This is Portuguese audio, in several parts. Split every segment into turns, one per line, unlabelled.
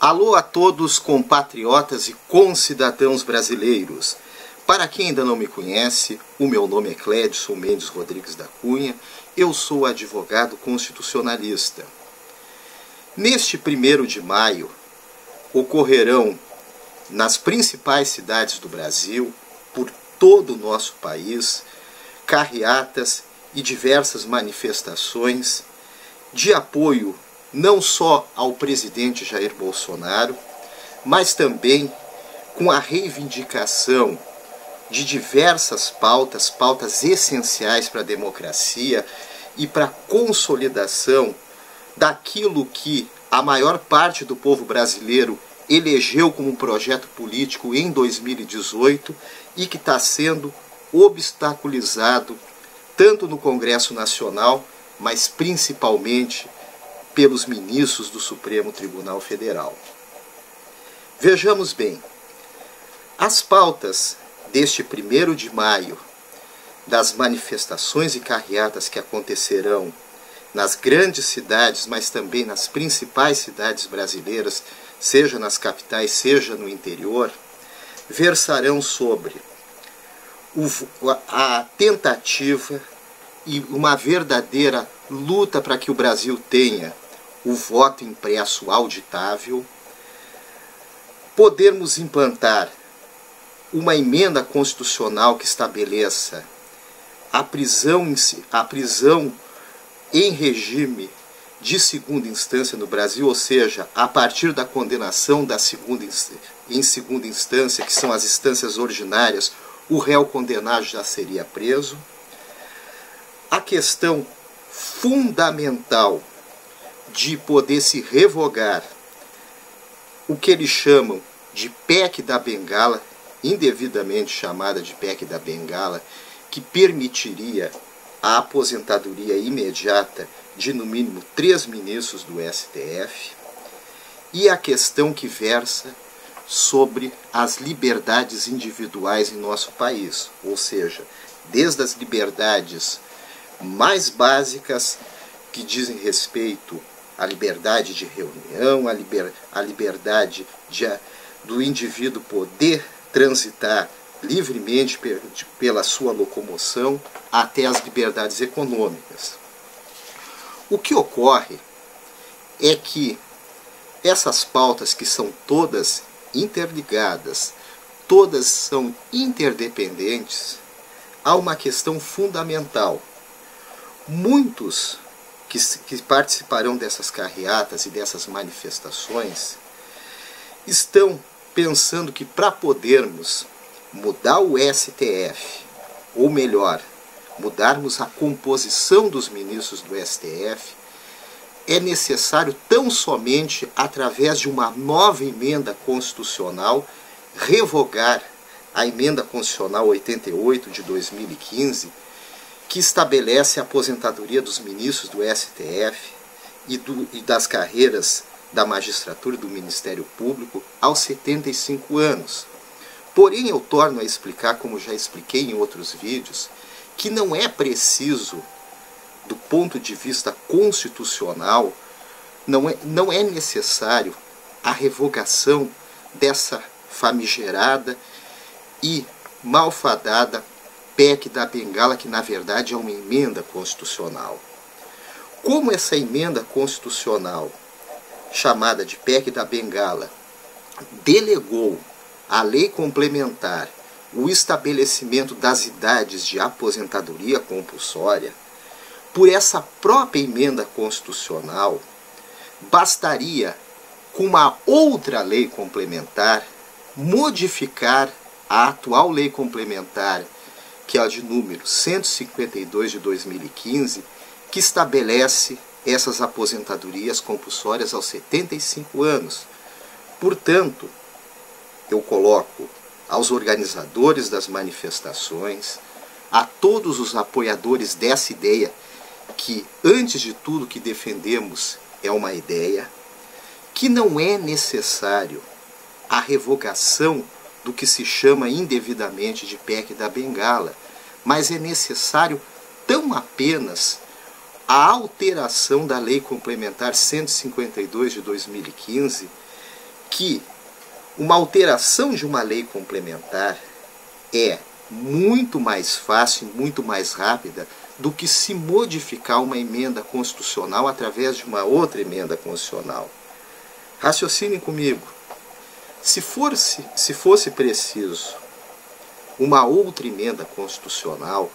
Alô a todos compatriotas e concidadãos brasileiros. Para quem ainda não me conhece, o meu nome é Clédson Mendes Rodrigues da Cunha, eu sou advogado constitucionalista. Neste 1º de maio, ocorrerão nas principais cidades do Brasil, por todo o nosso país, carreatas e diversas manifestações de apoio não só ao presidente Jair Bolsonaro, mas também com a reivindicação de diversas pautas essenciais para a democracia e para a consolidação daquilo que a maior parte do povo brasileiro elegeu como um projeto político em 2018 e que está sendo obstaculizado tanto no Congresso Nacional, mas principalmente pelos ministros do Supremo Tribunal Federal. Vejamos bem, as pautas deste 1º de maio, das manifestações e carreatas que acontecerão nas grandes cidades, mas também nas principais cidades brasileiras, seja nas capitais, seja no interior, versarão sobre a tentativa e uma verdadeira luta para que o Brasil tenha o voto impresso auditável, podermos implantar uma emenda constitucional que estabeleça a prisão em regime de segunda instância no Brasil, ou seja, a partir da condenação em segunda instância, que são as instâncias ordinárias, o réu condenado já seria preso. A questão fundamental de poder se revogar o que eles chamam de PEC da Bengala, indevidamente chamada de PEC da Bengala, que permitiria a aposentadoria imediata de no mínimo 3 ministros do STF, e a questão que versa sobre as liberdades individuais em nosso país, ou seja, desde as liberdades mais básicas que dizem respeito à liberdade de reunião, à liberdade do indivíduo poder transitar livremente pela sua locomoção, até as liberdades econômicas. O que ocorre é que essas pautas, que são todas interligadas, todas são interdependentes, há uma questão fundamental. Muitos que participarão dessas carreatas e dessas manifestações estão pensando que para podermos mudar o STF, ou melhor, mudarmos a composição dos ministros do STF, é necessário tão somente através de uma nova emenda constitucional revogar a emenda constitucional 88 de 2015, que estabelece a aposentadoria dos ministros do STF e das carreiras da magistratura e do Ministério Público aos 75 anos. Porém, eu torno a explicar, como já expliquei em outros vídeos, que não é preciso, do ponto de vista constitucional, não é necessário a revogação dessa famigerada e malfadada PEC da Bengala, que na verdade é uma emenda constitucional. Como essa emenda constitucional, chamada de PEC da Bengala, delegou à lei complementar o estabelecimento das idades de aposentadoria compulsória, por essa própria emenda constitucional, bastaria, com uma outra lei complementar, modificar a atual lei complementar, que é a de número 152 de 2015, que estabelece essas aposentadorias compulsórias aos 75 anos. Portanto, eu coloco aos organizadores das manifestações, a todos os apoiadores dessa ideia, que antes de tudo que defendemos é uma ideia, que não é necessário a revogação do que se chama indevidamente de PEC da Bengala, mas é necessário tão apenas a alteração da Lei Complementar 152 de 2015, que uma alteração de uma lei complementar é muito mais fácil, muito mais rápida do que se modificar uma emenda constitucional através de uma outra emenda constitucional. Raciocinem comigo. Se fosse preciso uma outra emenda constitucional,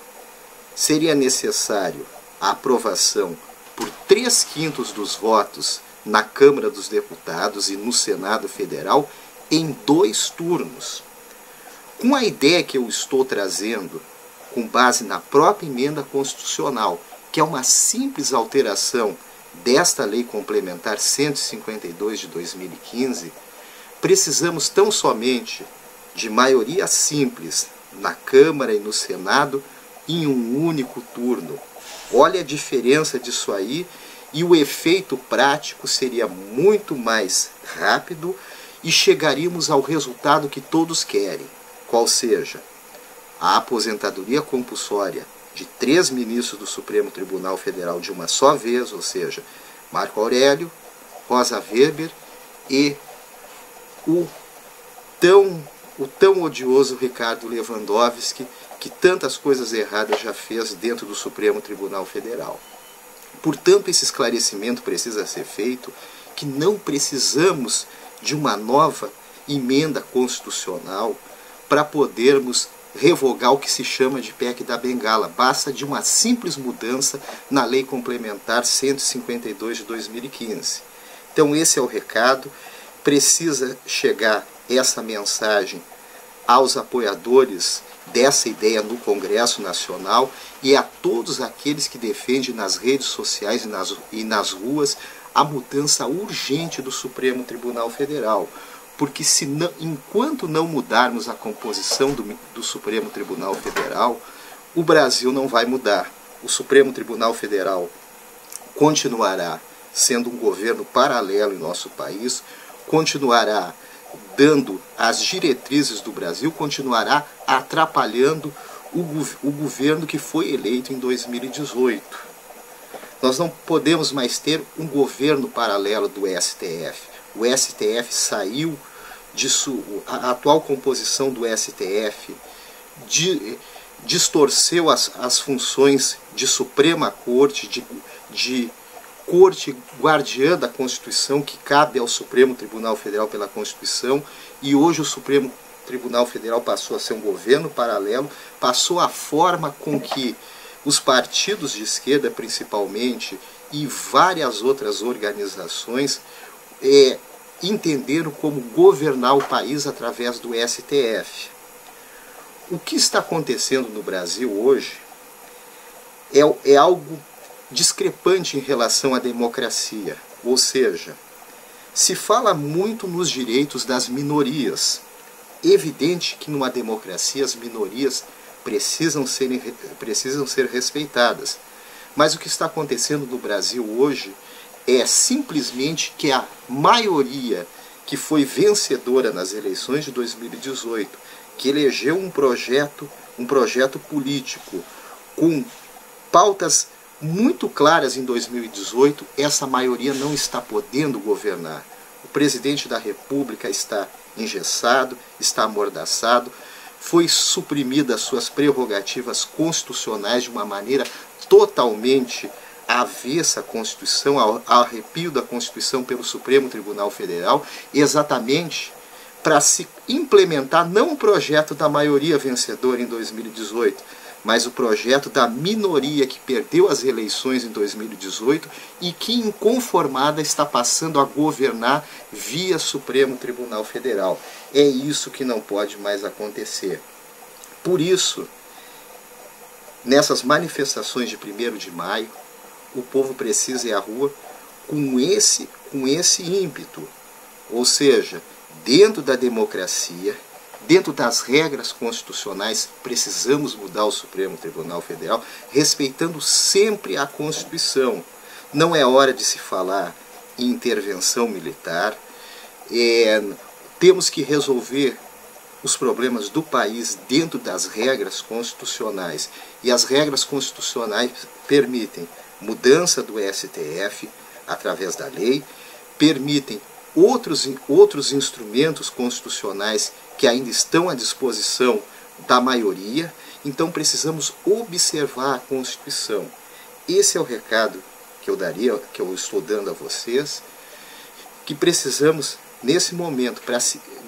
seria necessário a aprovação por 3/5 dos votos na Câmara dos Deputados e no Senado Federal em 2 turnos. Com a ideia que eu estou trazendo, com base na própria emenda constitucional, que é uma simples alteração desta Lei Complementar 152 de 2015, precisamos tão somente de maioria simples na Câmara e no Senado em um único turno. Olha a diferença disso aí, e o efeito prático seria muito mais rápido e chegaríamos ao resultado que todos querem, qual seja a aposentadoria compulsória de 3 ministros do Supremo Tribunal Federal de uma só vez, ou seja, Marco Aurélio, Rosa Weber e o tão odioso Ricardo Lewandowski, que tantas coisas erradas já fez dentro do Supremo Tribunal Federal. Portanto, esse esclarecimento precisa ser feito, que não precisamos de uma nova emenda constitucional para podermos revogar o que se chama de PEC da Bengala. Basta de uma simples mudança na Lei Complementar 152 de 2015. Então esse é o recado. Precisa chegar essa mensagem aos apoiadores dessa ideia no Congresso Nacional e a todos aqueles que defendem nas redes sociais e nas ruas a mudança urgente do Supremo Tribunal Federal. Porque enquanto não mudarmos a composição do Supremo Tribunal Federal, o Brasil não vai mudar. O Supremo Tribunal Federal continuará sendo um governo paralelo em nosso país, continuará dando as diretrizes do Brasil, continuará atrapalhando o governo que foi eleito em 2018. Nós não podemos mais ter um governo paralelo do STF. O STF saiu a atual composição do STF distorceu as funções de Suprema Corte, de Corte guardiã da Constituição, que cabe ao Supremo Tribunal Federal pela Constituição, e hoje o Supremo Tribunal Federal passou a ser um governo paralelo, passou a forma com que os partidos de esquerda, principalmente, e várias outras organizações entenderam como governar o país através do STF. O que está acontecendo no Brasil hoje é algo discrepante em relação à democracia, ou seja, se fala muito nos direitos das minorias. Evidente que numa democracia as minorias precisam ser respeitadas, mas o que está acontecendo no Brasil hoje é simplesmente que a maioria que foi vencedora nas eleições de 2018, que elegeu um projeto político com pautas muito claras em 2018, essa maioria não está podendo governar. O presidente da República está engessado, está amordaçado, foi suprimida as suas prerrogativas constitucionais de uma maneira totalmente avessa à Constituição, ao arrepio da Constituição pelo Supremo Tribunal Federal, exatamente para se implementar não o projeto da maioria vencedora em 2018, mas o projeto da minoria que perdeu as eleições em 2018 e que, inconformada, está passando a governar via Supremo Tribunal Federal. É isso que não pode mais acontecer. Por isso, nessas manifestações de 1º de maio, o povo precisa ir à rua com esse ímpeto, ou seja, dentro da democracia, dentro das regras constitucionais, precisamos mudar o Supremo Tribunal Federal, respeitando sempre a Constituição. Não é hora de se falar em intervenção militar, temos que resolver os problemas do país dentro das regras constitucionais. E as regras constitucionais permitem mudança do STF através da lei, permitem outros instrumentos constitucionais que ainda estão à disposição da maioria. Então precisamos observar a Constituição. Esse é o recado que eu estou dando a vocês, que precisamos, nesse momento, para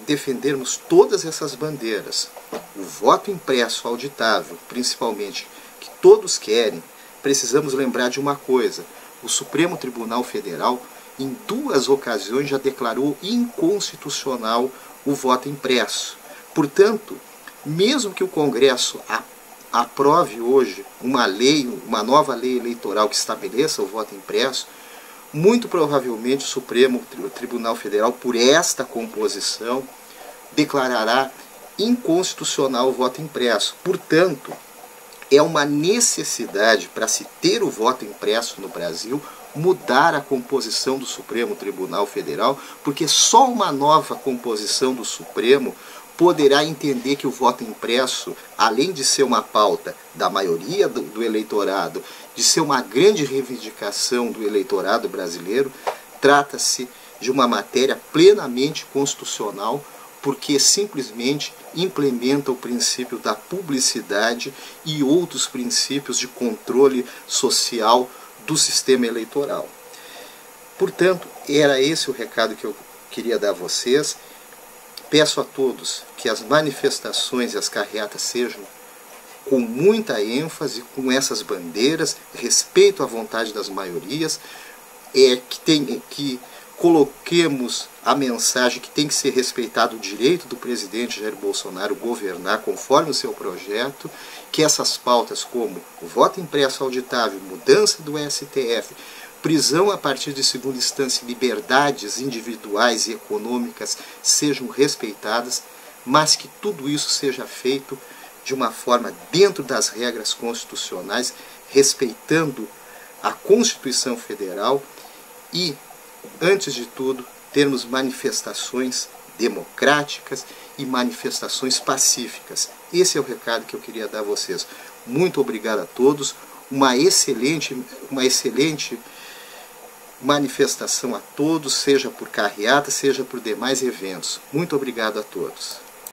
defendermos todas essas bandeiras, o voto impresso auditável, principalmente, que todos querem, precisamos lembrar de uma coisa: o Supremo Tribunal Federal, em 2 ocasiões, já declarou inconstitucional o voto impresso. Portanto, mesmo que o Congresso aprove hoje uma nova lei eleitoral que estabeleça o voto impresso, muito provavelmente o Supremo Tribunal Federal, por esta composição, declarará inconstitucional o voto impresso. Portanto, é uma necessidade, para se ter o voto impresso no Brasil, mudar a composição do Supremo Tribunal Federal, porque só uma nova composição do Supremo poderá entender que o voto impresso, além de ser uma pauta da maioria do eleitorado, de ser uma grande reivindicação do eleitorado brasileiro, trata-se de uma matéria plenamente constitucional, porque simplesmente implementa o princípio da publicidade e outros princípios de controle social do sistema eleitoral. Portanto, era esse o recado que eu queria dar a vocês. Peço a todos que as manifestações e as carreatas sejam com muita ênfase, com essas bandeiras, respeito à vontade das maiorias, que coloquemos a mensagem que tem que ser respeitado o direito do presidente Jair Bolsonaro governar conforme o seu projeto, que essas pautas como o voto impresso auditável, mudança do STF, prisão a partir de segunda instância, liberdades individuais e econômicas sejam respeitadas, mas que tudo isso seja feito de uma forma dentro das regras constitucionais, respeitando a Constituição Federal e, antes de tudo, termos manifestações democráticas e manifestações pacíficas. Esse é o recado que eu queria dar a vocês. Muito obrigado a todos, uma excelente manifestação a todos, seja por carreata, seja por demais eventos. Muito obrigado a todos.